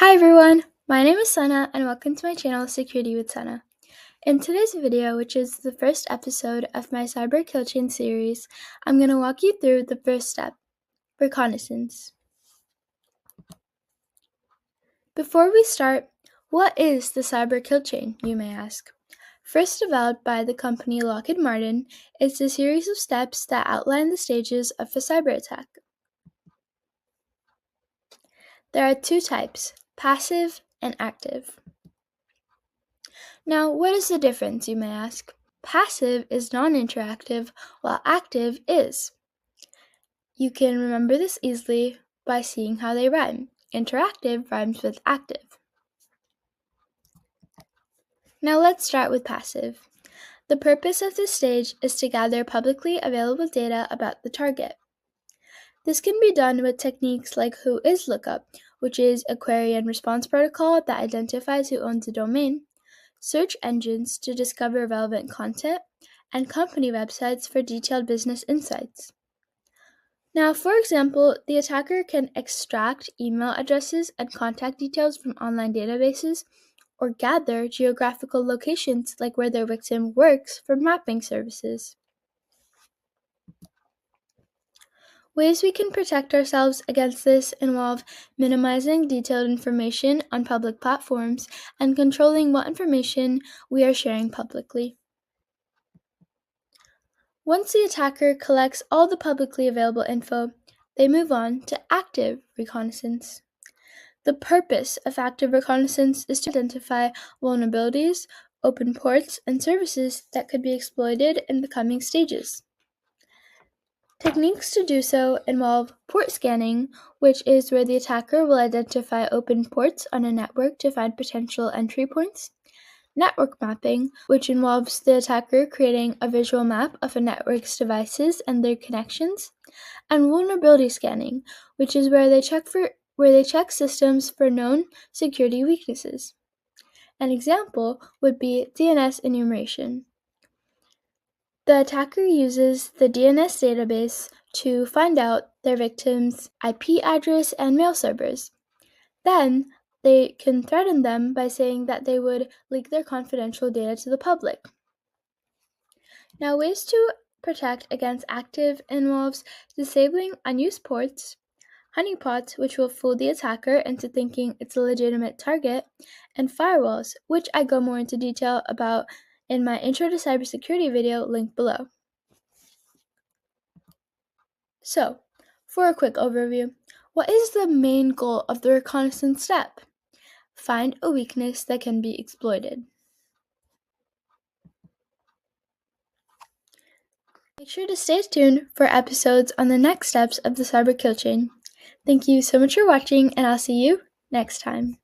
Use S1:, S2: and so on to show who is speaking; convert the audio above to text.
S1: Hi everyone, my name is Sana and welcome to my channel Security with Sana. In today's video, which is the first episode of my Cyber Kill Chain series, I'm going to walk you through the first step, Reconnaissance. Before we start, what is the Cyber Kill Chain, you may ask? First developed by the company Lockheed Martin, it's a series of steps that outline the stages of a cyber attack. There are two types, passive and active. Now, what is the difference, you may ask? Passive is non-interactive, while active is. You can remember this easily by seeing how they rhyme. Interactive rhymes with active. Now let's start with passive. The purpose of this stage is to gather publicly available data about the target. This can be done with techniques like WhoIsLookup, which is a query and response protocol that identifies who owns a domain, search engines to discover relevant content, and company websites for detailed business insights. Now, for example, the attacker can extract email addresses and contact details from online databases or gather geographical locations like where their victim works from mapping services. Ways we can protect ourselves against this involve minimizing detailed information on public platforms and controlling what information we are sharing publicly. Once the attacker collects all the publicly available info, they move on to active reconnaissance. The purpose of active reconnaissance is to identify vulnerabilities, open ports, and services that could be exploited in the coming stages. Techniques to do so involve port scanning, which is where the attacker will identify open ports on a network to find potential entry points. Network mapping, which involves the attacker creating a visual map of a network's devices and their connections. And vulnerability scanning, which is where they check systems for known security weaknesses. An example would be DNS enumeration. The attacker uses the DNS database to find out their victim's IP address and mail servers. Then, they can threaten them by saying that they would leak their confidential data to the public. Now, ways to protect against active involves disabling unused ports, honeypots, which will fool the attacker into thinking it's a legitimate target, and firewalls, which I go more into detail about in my Intro to Cybersecurity video linked below. So, for a quick overview, what is the main goal of the reconnaissance step? Find a weakness that can be exploited. Make sure to stay tuned for episodes on the next steps of the cyber kill chain. Thank you so much for watching, and I'll see you next time.